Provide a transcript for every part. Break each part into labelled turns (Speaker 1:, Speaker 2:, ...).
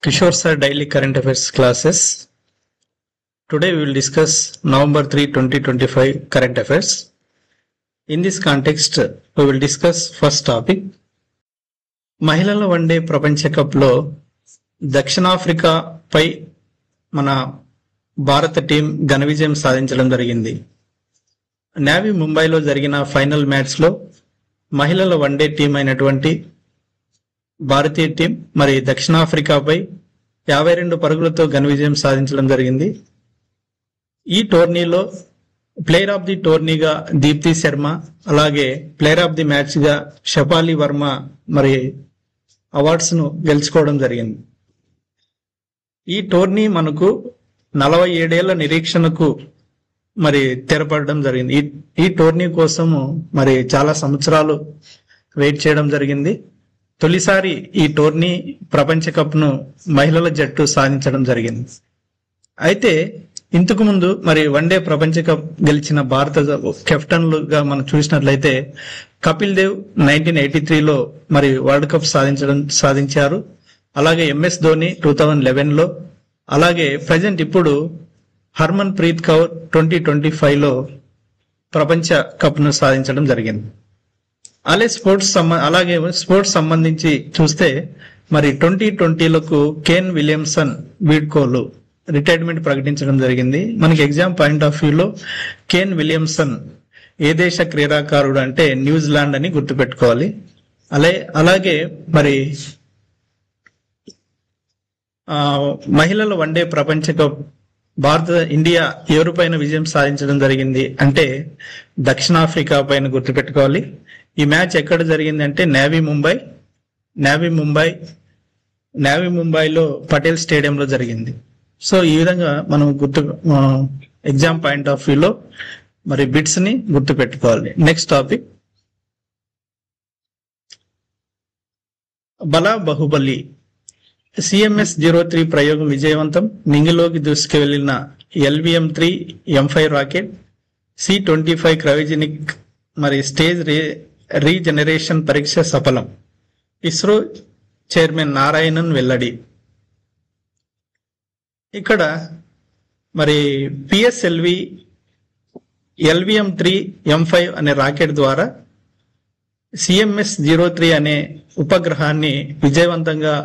Speaker 1: Kishore Sir Daily Current Affairs classes. Today we will discuss November 3, 2025 current affairs. In this context, we will discuss first topic. మహిళల one day ప్రపంచ కప్లో దక్షిణాఫ్రికాపై మన భారత team ఘన విజయం సాధించడం జరిగింది. నావీ ముంబైలో జరిగిన ఫైనల్ మ్యాచ్లో మహిళల వన్డే టీం అయినటువంటి భారతీయ టీం మరి దక్షిణాఫ్రికాపై 52 పరుగులతో ఘన విజయం సాధించడం జరిగింది. ఈ టోర్నీలో ప్లేయర్ ఆఫ్ ది టోర్నీగా దీప్తి శర్మ, అలాగే ప్లేయర్ ఆఫ్ ది మ్యాచ్ గా షఫాలి వర్మ మరి అవార్డ్స్ ను గెలుచుకోవడం జరిగింది. ఈ టోర్నీ మనకు 47 ఏళ్ల నిరీక్షణకు మరి తెరపడడం జరిగింది. ఈ టోర్నీ కోసము మరి చాలా సంవత్సరాలు వెయిట్ చేయడం జరిగింది. తొలిసారి ఈ టోర్నీ ప్రపంచ కప్ ను మహిళల జట్టు సాధించడం జరిగింది. అయితే ఇంతకు ముందు మరి వన్డే ప్రపంచ కప్ గెలిచిన భారత కెప్టెన్లుగా మనం చూసినట్లయితే కపిల్ దేవ్ 1983లో మరి వరల్డ్ కప్ సాధించారు. అలాగే ఎంఎస్ ధోని 2011లో, అలాగే ప్రజెంట్ ఇప్పుడు హర్మన్ ప్రీత్ కౌర్ 2025లో ప్రపంచ కప్ ను సాధించడం జరిగింది. అలాగే స్పోర్ట్స్ సంబంధించి చూస్తే మరి 2020లకు కేన్ విలియమ్సన్ వీడ్కోలు రిటైర్మెంట్ ప్రకటించడం జరిగింది. మనకి ఎగ్జామ్ పాయింట్ ఆఫ్ వ్యూలో కేన్ విలియమ్సన్ ఏ దేశ క్రీడాకారుడు అంటే న్యూజిలాండ్ అని గుర్తుపెట్టుకోవాలి. అలాగే మరి మహిళల వన్డే ప్రపంచ కప్ ఇండియా ఎవరిపైన విజయం సాధించడం జరిగింది అంటే దక్షిణాఫ్రికా పైన గుర్తుపెట్టుకోవాలి. ఈ మ్యాచ్ ఎక్కడ జరిగింది అంటే నావీ ముంబైలో పటేల్ స్టేడియంలో జరిగింది. సో ఈ విధంగా మనం ఎగ్జామ్ పాయింట్ ఆఫ్ వ్యూలో మరి బిట్స్ ని గుర్తు పెట్టుకోవాలి. నెక్స్ట్ టాపిక్, బలా బహుబలి CMS-03 ప్రయోగం విజయవంతం. నింగిలోకి దూసుకువెళ్లిన LVM-3 M5 rocket, C-25 cryogenic మరి స్టేజ్ రీజనరేషన్ పరీక్ష సఫలం. ఇస్రో చైర్మన్ నారాయణన్ వెల్లడి. ఇక్కడ మరి PSLV LVM-3 M5 అనే రాకెట్ ద్వారా CMS-03 అనే ఉపగ్రహాన్ని విజయవంతంగా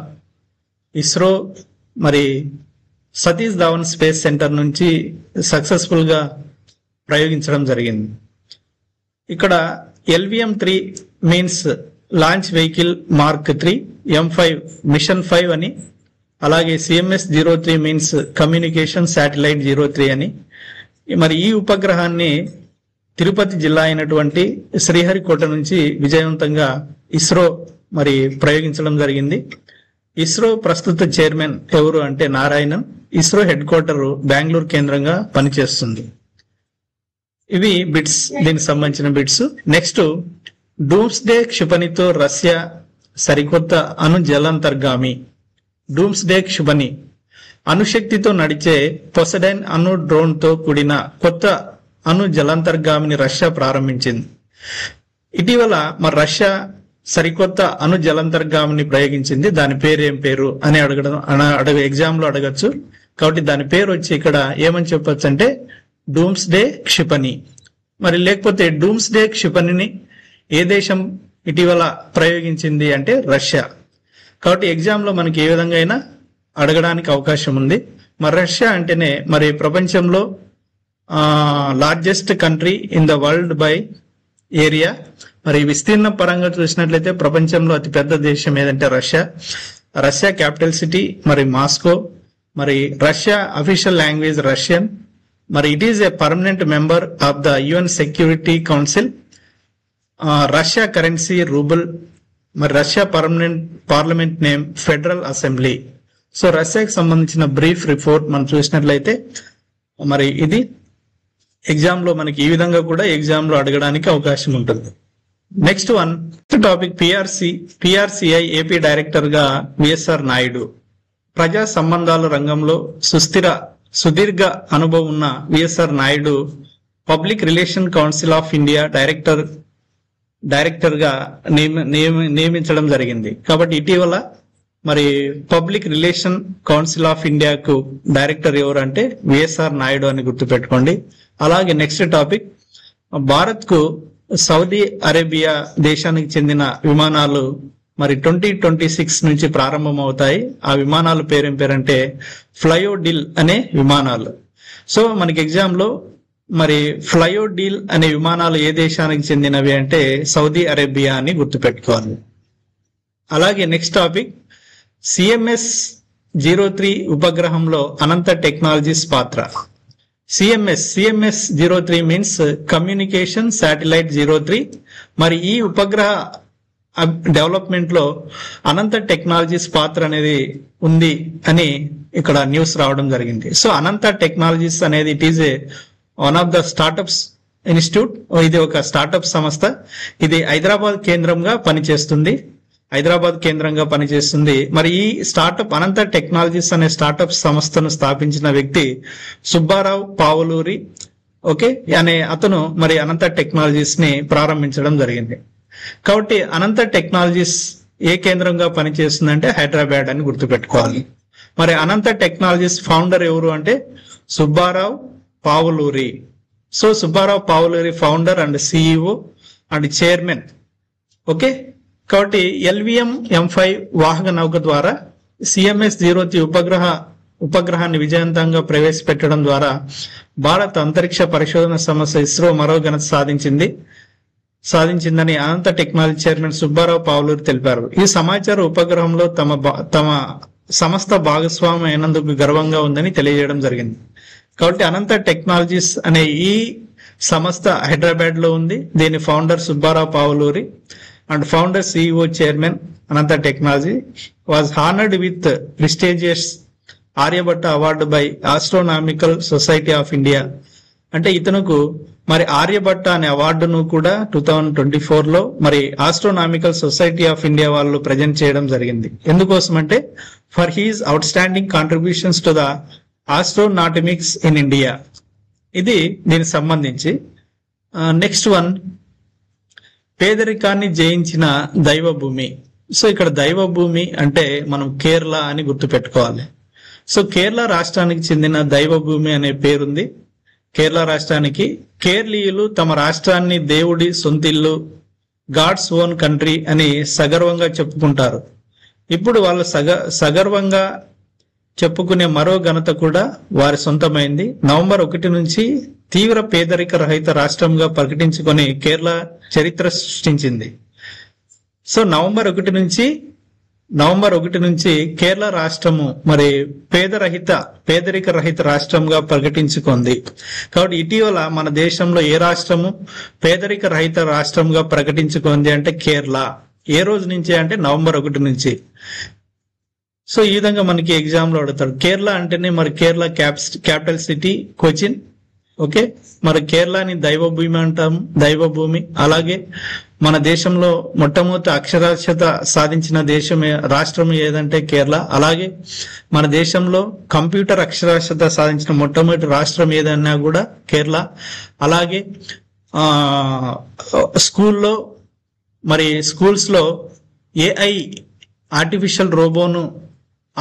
Speaker 1: ఇస్రో మరి సతీష్ ధావన్ స్పేస్ సెంటర్ నుంచి సక్సెస్ఫుల్ గా ప్రయోగించడం జరిగింది. ఇక్కడ LVM-3 means launch vehicle mark 3, M5 mission 5 అని, అలాగే CMS-03 మీన్స్ కమ్యూనికేషన్ శాటిలైట్ 03 అని. మరి ఈ ఉపగ్రహాన్ని తిరుపతి జిల్లా అయినటువంటి శ్రీహరికోట నుంచి విజయవంతంగా ఇస్రో మరి ప్రయోగించడం జరిగింది. ఇస్రో ప్రస్తుత చైర్మన్ ఎవరు అంటే నారాయణన్. ఇస్రో హెడ్ క్వార్టర్ బెంగళూరు కేంద్రంగా పనిచేస్తుంది. ఇవి బిట్స్, దీనికి సంబంధించిన బిట్స్. నెక్స్ట్, డూమ్స్డే క్షిపణితో రష్యా సరికొత్త అణు జలాంతర్గామి. డూమ్స్డే క్షిపణి అణుశక్తితో నడిచే పొసడైన్ అణు డ్రోన్ తో కూడిన కొత్త అణు జలాంతర్గామిని రష్యా ప్రారంభించింది. ఇటీవల మరి రష్యా సరికొత్త అణు జలాంతర్గామిని ప్రయోగించింది. దాని పేరు ఏం పేరు అని ఎగ్జామ్ లో అడగచ్చు. కాబట్టి దాని పేరు వచ్చి ఇక్కడ ఏమని చెప్పొచ్చు అంటే డూమ్స్డే క్షిపణి. మరి లేకపోతే డూమ్స్డే క్షిపణిని ఏ దేశం ఇటీవల ప్రయోగించింది అంటే రష్యా. కాబట్టి ఎగ్జామ్ లో మనకి ఏ విధంగా అయినా అడగడానికి అవకాశం ఉంది. మరి రష్యా అంటేనే మరి ప్రపంచంలో largest country in the world by area. మరి విస్తీర్ణ పరంగా చూసినట్లయితే ప్రపంచంలో అతి పెద్ద దేశం ఏదంటే రష్యా. రష్యా క్యాపిటల్ సిటీ మరి మాస్కో. మరి రష్యా అఫీషియల్ లాంగ్వేజ్ రష్యన్. మరి it is a permanent member of the UN security council. Russia currency rouble. మరి Russia parliament name federal assembly. So రష్యాకి సంబంధించిన బ్రీఫ్ రిపోర్ట్ మనం చూసినట్లయితే మరి ఇది ఎగ్జామ్ లో మనకి ఈ విధంగా కూడా ఎగ్జామ్ లో అడగడానికి అవకాశం ఉంటుంది. Next topic, PRCI AP director గా VSR నాయుడు. ప్రజా సంబంధాల రంగంలో సుదీర్ఘ అనుభవం ఉన్న VSR Naidu public relation council of India director గా నియమించడం జరిగింది. కాబట్టి ఇటీవల మరి పబ్లిక్ రిలేషన్ కౌన్సిల్ ఆఫ్ ఇండియాకు డైరెక్టర్ ఎవరు అంటే విఎస్ఆర్ నాయుడు అని గుర్తుపెట్టుకోండి. అలాగే నెక్స్ట్ టాపిక్, భారత్ కు సౌదీ అరేబియా దేశానికి చెందిన విమానాలు మరి 2026 నుంచి ప్రారంభం అవుతాయి. ఆ విమానాల పేరేం పేరంటే ఫ్లయోడిల్ అనే విమానాలు. సో మనకి ఎగ్జామ్ లో మరి ఫ్లయోడిల్ అనే విమానాలు ఏ దేశానికి చెందినవి అంటే సౌదీ అరేబియా అని గుర్తుపెట్టుకోవాలి. అలాగే నెక్స్ట్ టాపిక్, CMS-03 ఉపగ్రహంలో అనంత టెక్నాలజీస్ పాత్ర. CMS-03 means communication satellite 03. మరి ఈ ఉపగ్రహ డెవలప్మెంట్ లో అనంత టెక్నాలజీస్ పాత్ర అనేది ఉంది అని ఇక్కడ న్యూస్ రావడం జరిగింది. సో అనంత టెక్నాలజీస్ అనేది it is one of the startups institute. ఇది ఒక స్టార్టప్ సంస్థ. ఇది హైదరాబాద్ కేంద్రంగా పనిచేస్తుంది. మరి ఈ స్టార్టప్ అనంత టెక్నాలజీస్ అనే స్టార్టప్ సంస్థను స్థాపించిన వ్యక్తి సుబ్బారావు పావులూరి అనే అతను మరి అనంత టెక్నాలజీస్ ని ప్రారంభించడం జరిగింది. కాబట్టి అనంత టెక్నాలజీస్ ఏ కేంద్రంగా పనిచేస్తుందంటే హైదరాబాద్ అని గుర్తుపెట్టుకోవాలి. మరి అనంత టెక్నాలజీస్ ఫౌండర్ ఎవరు అంటే Subbarao Pavuluri. So Subbarao Pavuluri founder and CEO and chairman. కాబట్టి LVM-M5 వాహక నౌక ద్వారా CMS-03 ఉపగ్రహాన్ని విజయవంతంగా ప్రవేశపెట్టడం ద్వారా భారత అంతరిక్ష పరిశోధన సంస్థ ఇస్రో మరో ఘనత సాధించిందని అనంత టెక్నాలజీ చైర్మన్ సుబ్బారావు పావులూరి తెలిపారు. ఈ సమాచార ఉపగ్రహంలో తమ సంస్థ భాగస్వామి అయినందుకు గర్వంగా ఉందని తెలియజేయడం జరిగింది. కాబట్టి అనంత టెక్నాలజీస్ అనే ఈ సంస్థ హైదరాబాద్ లో ఉంది. దీని founder Subbarao Pavuluri and founder CEO chairman Ananta Technology was honored with prestigious Aryabhatta Award by Astronomical Society of India. అంటే ఇతనుకు మరి ఆర్యభట్ట అనే అవార్డును కూడా 2024 లో మరి ఆస్ట్రోనామికల్ సొసైటీ ఆఫ్ ఇండియా వాళ్ళు ప్రజెంట్ చేయడం జరిగింది. ఎందుకోసం అంటే for his outstanding contributions to the astronomics in India. ఇది దీనికి సంబంధించి. నెక్స్ట్ వన్, పేదరికాన్ని జయించిన దైవభూమి. సో ఇక్కడ దైవభూమి అంటే మనం కేరళ అని గుర్తుపెట్టుకోవాలి. సో కేరళ రాష్ట్రానికి చెందిన దైవభూమి అనే పేరుంది. కేరళ రాష్ట్రానికి కేరళీయులు తమ రాష్ట్రాన్ని దేవుడి సొంతిల్లు, గాడ్స్ ఓన్ కంట్రీ అని సగర్వంగా చెప్పుకుంటారు. ఇప్పుడు వాళ్ళు సగర్వంగా చెప్పుకునే మరో ఘనత కూడా వారి సొంతమైంది. నవంబర్ 1 నుంచి తీవ్ర పేదరిక రహిత రాష్ట్రంగా ప్రకటించుకొని కేరళ చరిత్ర సృష్టించింది. సో నవంబర్ 1 నుంచి కేరళ రాష్ట్రము మరి పేదరిక రహిత రాష్ట్రంగా ప్రకటించుకుంది. కాబట్టి ఇటీవల మన దేశంలో ఏ రాష్ట్రము పేదరిక రహిత రాష్ట్రంగా ప్రకటించుకుంది అంటే కేరళ. ఏ రోజు నుంచి అంటే నవంబర్ 1 నుంచి. సో ఈ విధంగా మనకి ఎగ్జామ్ లో అడుగుతాడు. కేరళ అంటేనే మరి కేరళ క్యాపిటల్ సిటీ కొచ్చిన్. మరి కేరళని దైవభూమి అంటాము, దైవభూమి. అలాగే మన దేశంలో మొట్టమొదటి అక్షరాస్యత సాధించిన రాష్ట్రం ఏదంటే కేరళ. అలాగే మన దేశంలో కంప్యూటర్ అక్షరాస్యత సాధించిన మొట్టమొదటి రాష్ట్రం ఏదన్నా కూడా కేరళ. అలాగే స్కూల్స్ లో AI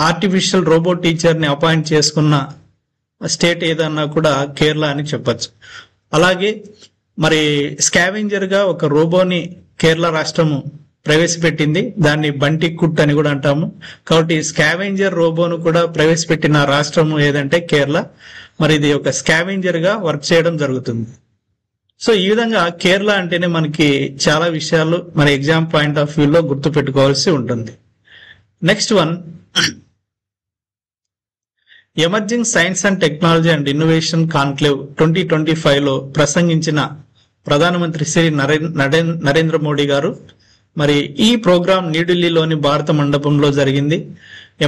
Speaker 1: ఆర్టిఫిషియల్ రోబో టీచర్ ని అపాయింట్ చేసుకున్న స్టేట్ ఏదన్నా కూడా కేరళ అని చెప్పచ్చు. అలాగే మరి స్కావెంజర్ గా ఒక రోబోని కేరళ రాష్ట్రము ప్రవేశపెట్టింది. దాన్ని బంటి కుట్ అని కూడా అంటాము. కాబట్టి స్కావెంజర్ రోబోను కూడా ప్రవేశపెట్టిన రాష్ట్రము ఏదంటే కేరళ. మరి ఇది ఒక స్కావెంజర్ గా వర్క్ చేయడం జరుగుతుంది. సో ఈ విధంగా కేరళ అంటేనే మనకి చాలా విషయాలు మన ఎగ్జామ్ పాయింట్ ఆఫ్ వ్యూ లో గుర్తు పెట్టుకోవాల్సి ఉంటుంది. Next one, emerging science and technology and innovation conclave 2025 లో ప్రసంగించిన ప్రధానమంత్రి శ్రీ నరేంద్ర మోడీ గారు. మరి ఈ ప్రోగ్రాం న్యూఢిల్లీలోని భారత మండపంలో జరిగింది.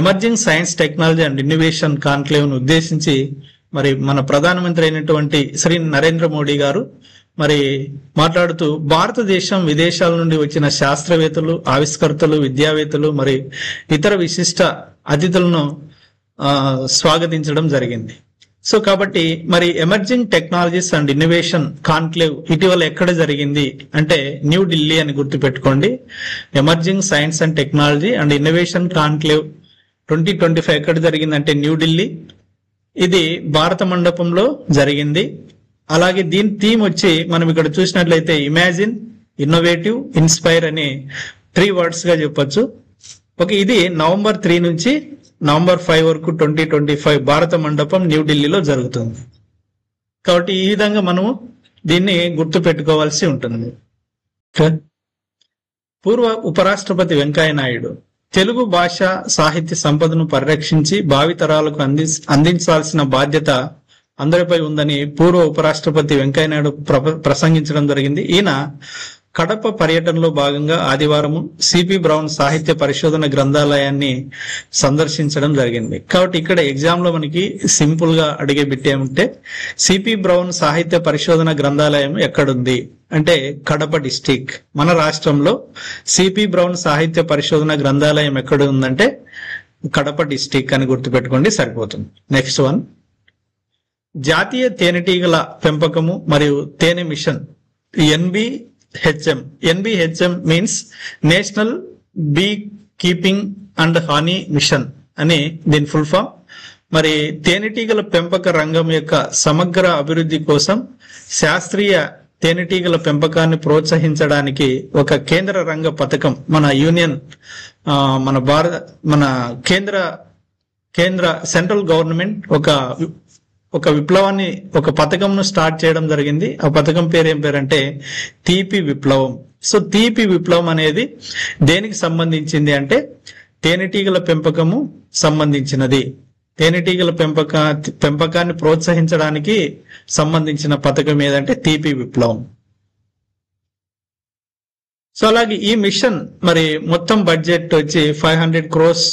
Speaker 1: Emerging science technology and innovation conclave ను ఉద్దేశించి మరి మన ప్రధానమంత్రి అయినటువంటి శ్రీ నరేంద్ర మోడీ గారు మరి మాట్లాడుతూ భారతదేశం విదేశాల నుండి వచ్చిన శాస్త్రవేత్తలు, ఆవిష్కర్తలు, విద్యావేత్తలు మరి ఇతర విశిష్ట అతిథులను స్వాగతించడం జరిగింది. సో కాబట్టి మరి emerging technologies and innovation conclave ఇటీవల ఎక్కడ జరిగింది అంటే న్యూఢిల్లీ అని గుర్తుపెట్టుకోండి. Emerging science and technology and innovation conclave 2025 ఎక్కడ జరిగిందంటే న్యూఢిల్లీ. ఇది భారత మండపంలో జరిగింది. అలాగే దీని థీమ్ వచ్చి మనం ఇక్కడ చూసినట్లయితే ఇమాజిన్, ఇన్నోవేటివ్, ఇన్స్పైర్ అనే 3 words గా చెప్పొచ్చు. ఓకే, ఇది November 3 నుంచి November 5 వరకు 2025 భారత మండపం న్యూఢిల్లీలో జరుగుతుంది. కాబట్టి ఈ విధంగా మనము దీన్ని గుర్తు పెట్టుకోవాల్సి ఉంటుంది. పూర్వ ఉపరాష్ట్రపతి వెంకయ్య నాయుడు తెలుగు భాష సాహిత్య సంపదను పరిరక్షించి భావితరాలకు అందించాల్సిన బాధ్యత అందరిపై ఉందని పూర్వ ఉపరాష్ట్రపతి వెంకయ్య నాయుడు ప్రసంగించడం జరిగింది. ఈయన కడప పర్యటనలో భాగంగా ఆదివారం సిపి బ్రౌన్ సాహిత్య పరిశోధన గ్రంథాలయాన్ని సందర్శించడం జరిగింది. కాబట్టి ఇక్కడ ఎగ్జామ్ లో మనకి సింపుల్ గా అడిగే బిట్ ఏమంటే సిపి బ్రౌన్ సాహిత్య పరిశోధన గ్రంథాలయం ఎక్కడుంది అంటే కడప డిస్టిక్, మన రాష్ట్రంలో సిపి బ్రౌన్ సాహిత్య పరిశోధన గ్రంథాలయం ఎక్కడ ఉందంటే కడప డిస్టిక్ అని గుర్తుపెట్టుకోండి, సరిపోతుంది. నెక్స్ట్ వన్, జాతీయ తేనెటీగల పెంపకము మరియు తేనె mission NBHM means national be keeping and honey mission అని దీని ఫుల్ ఫామ్. మరి తేనెటీగల పెంపక రంగం యొక్క సమగ్ర అభివృద్ధి కోసం శాస్త్రీయ తేనెటీగల పెంపకాన్ని ప్రోత్సహించడానికి ఒక కేంద్ర రంగ పథకం మన యూనియన్ మన కేంద్ర సెంట్రల్ గవర్నమెంట్ ఒక విప్లవాన్ని, ఒక పథకంను స్టార్ట్ చేయడం జరిగింది. ఆ పథకం పేరు ఏం పేరంటే తీపి విప్లవం. సో తీపి విప్లవం అనేది దేనికి సంబంధించింది అంటే తేనెటీగల పెంపకము సంబంధించినది. తేనెటీగల పెంపకాన్ని ప్రోత్సహించడానికి సంబంధించిన పథకం ఏదంటే తీపి విప్లవం. సో అలాగే ఈ మిషన్ మరి మొత్తం బడ్జెట్ వచ్చి 500 crores.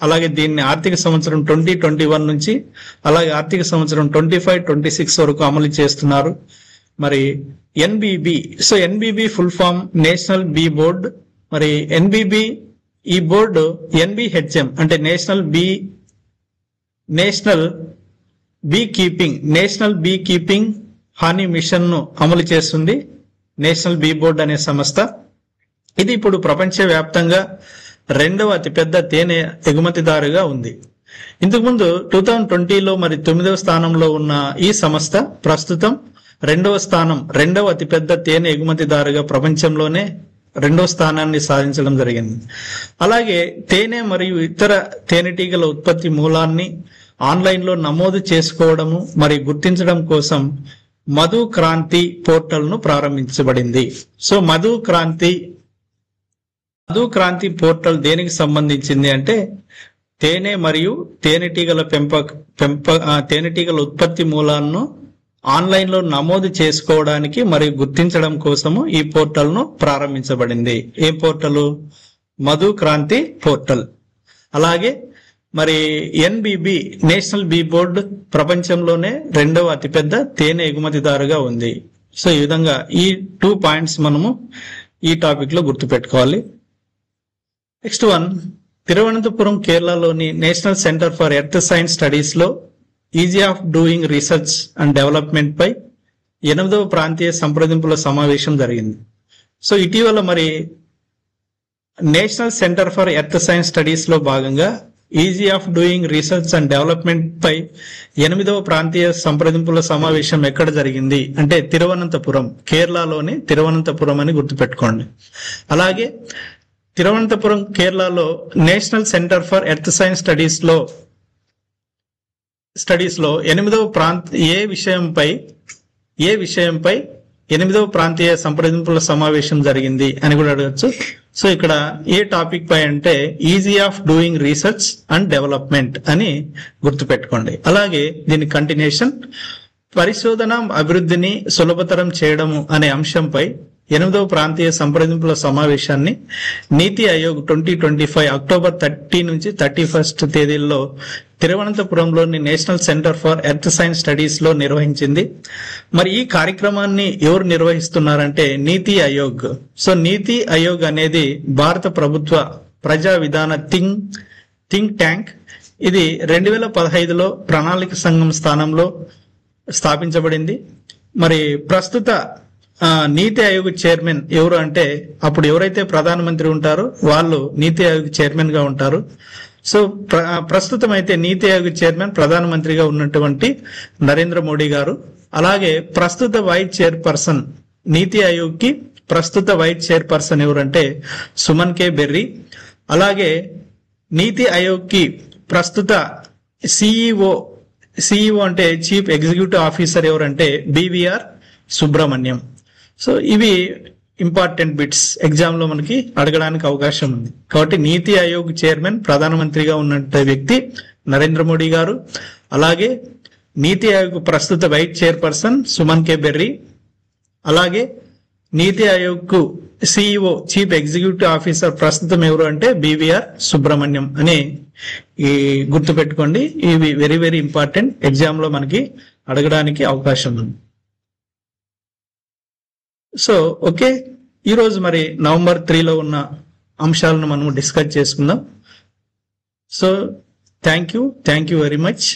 Speaker 1: అలాగే దీన్ని ఆర్థిక సంవత్సరం 2021 నుంచి అలాగే ఆర్థిక సంవత్సరం 25-26 వరకు అమలు చేస్తున్నారు. మరి NBB, so NBB full form national bee board. మరి ఎన్బిబి ఈ బోర్డు NBHM అంటే national be keeping honey mission ను అమలు చేస్తుంది నేషనల్ బీ బోర్డ్ అనే సంస్థ. ఇది ఇప్పుడు ప్రపంచవ్యాప్తంగా 2వ అతిపెద్ద తేనె ఎగుమతిదారుగా ఉంది. ఇంతకుముందు 2020లో మరి 9వ స్థానంలో ఉన్న ఈ సంస్థ ప్రస్తుతం 2వ అతిపెద్ద తేనె ఎగుమతిదారుగా ప్రపంచంలోనే 2వ స్థానాన్ని సాధించడం జరిగింది. అలాగే తేనె మరియు ఇతర తేనెటీగల ఉత్పత్తి మూలాన్ని ఆన్లైన్ లో నమోదు చేసుకోవడము మరియు గుర్తించడం కోసం మధు క్రాంతి పోర్టల్ ను ప్రారంభించబడింది. సో మధు క్రాంతి పోర్టల్ దేనికి సంబంధించింది అంటే తేనె మరియు తేనెటీగల తేనెటీగల ఉత్పత్తి మూలాలను ఆన్లైన్ లో నమోదు చేసుకోవడానికి మరియు గుర్తించడం కోసము ఈ పోర్టల్ ను ప్రారంభించబడింది. ఏ పోర్టల్? మధు క్రాంతి పోర్టల్. అలాగే మరి ఎన్బిబి నేషనల్ బీ బోర్డ్ ప్రపంచంలోనే 2వ అతిపెద్ద తేనె ఎగుమతిదారుగా ఉంది. సో ఈ విధంగా ఈ 2 పాయింట్స్ మనము ఈ టాపిక్ లో గుర్తుపెట్టుకోవాలి. నెక్స్ట్ వన్, తిరువనంతపురం కేరళలోని national centre for earth science studies లో ease of doing research and development పై 8వ ప్రాంతీయ సంప్రదింపుల సమావేశం జరిగింది. సో ఇటీవల మరి national centre for earth science studies లో భాగంగా ease of doing research and development పై 8వ ప్రాంతీయ సంప్రదింపుల సమావేశం ఎక్కడ జరిగింది అంటే తిరువనంతపురం, కేరళలోని తిరువనంతపురం అని గుర్తుపెట్టుకోండి. అలాగే తిరువనంతపురం కేరళలో national centre for earth science studies లో 8వ విషయంపై 8వ ప్రాంతీయ సంప్రదింపుల సమావేశం జరిగింది అని కూడా అడగచ్చు. సో ఇక్కడ ఏ టాపిక్ పై అంటే easy of doing research and development అని గుర్తుపెట్టుకోండి. అలాగే దీని కంటిన్యూషన్ పరిశోధన అభివృద్ధిని సులభతరం చేయడము అనే అంశంపై 8వ ప్రాంతీయ సంప్రదింపుల సమావేశాన్ని నీతి ఆయోగ్ 2025 అక్టోబర్ 30 నుంచి 31 తేదీల్లో తిరువనంతపురంలోని national centre for earth science studies లో నిర్వహించింది. మరి ఈ కార్యక్రమాన్ని ఎవరు నిర్వహిస్తున్నారంటే నీతి ఆయోగ్. సో నీతి ఆయోగ్ అనేది భారత ప్రభుత్వ ప్రజా విధాన థింక్ ట్యాంక్. ఇది 2015లో ప్రణాళిక సంఘం స్థానంలో స్థాపించబడింది. మరి ప్రస్తుత నీతి ఆయోగ్ చైర్మన్ ఎవరు అంటే, అప్పుడు ఎవరైతే ప్రధానమంత్రి ఉంటారో వాళ్ళు నీతి ఆయోగ్ చైర్మన్ గా ఉంటారు. సో ప్రస్తుతం అయితే నీతి ఆయోగ్ చైర్మన్ ప్రధానమంత్రిగా ఉన్నటువంటి నరేంద్ర మోడీ గారు. అలాగే ప్రస్తుత వైస్ చైర్పర్సన్, నీతి ఆయోగ్ కి ప్రస్తుత వైస్ చైర్పర్సన్ ఎవరంటే సుమన్ కే బెర్రీ. అలాగే నీతి ఆయోగ్ కి ప్రస్తుత సిఇఓ అంటే చీఫ్ ఎగ్జిక్యూటివ్ ఆఫీసర్ ఎవరంటే బివిఆర్ సుబ్రహ్మణ్యం. సో ఇవి ఇంపార్టెంట్ బిట్స్, ఎగ్జామ్ లో మనకి అడగడానికి అవకాశం ఉంది. కాబట్టి నీతి ఆయోగ్ చైర్మన్ ప్రధానమంత్రిగా ఉన్న వ్యక్తి నరేంద్ర మోడీ గారు. అలాగే నీతి ఆయోగ్ ప్రస్తుత వైస్ చైర్పర్సన్ సుమన్ కే బెర్రీ. అలాగే నీతి ఆయోగ్ కు సిఇఓ చీఫ్ ఎగ్జిక్యూటివ్ ఆఫీసర్ ప్రస్తుతం ఎవరు అంటే బివిఆర్ సుబ్రహ్మణ్యం అని గుర్తుపెట్టుకోండి. ఇవి వెరీ వెరీ ఇంపార్టెంట్, ఎగ్జామ్ లో మనకి అడగడానికి అవకాశం ఉంది. సో ఓకే, ఈరోజు మరి నవంబర్ 3లో ఉన్న అంశాలను మనం డిస్కస్ చేసుకుందాం. So thank you very much.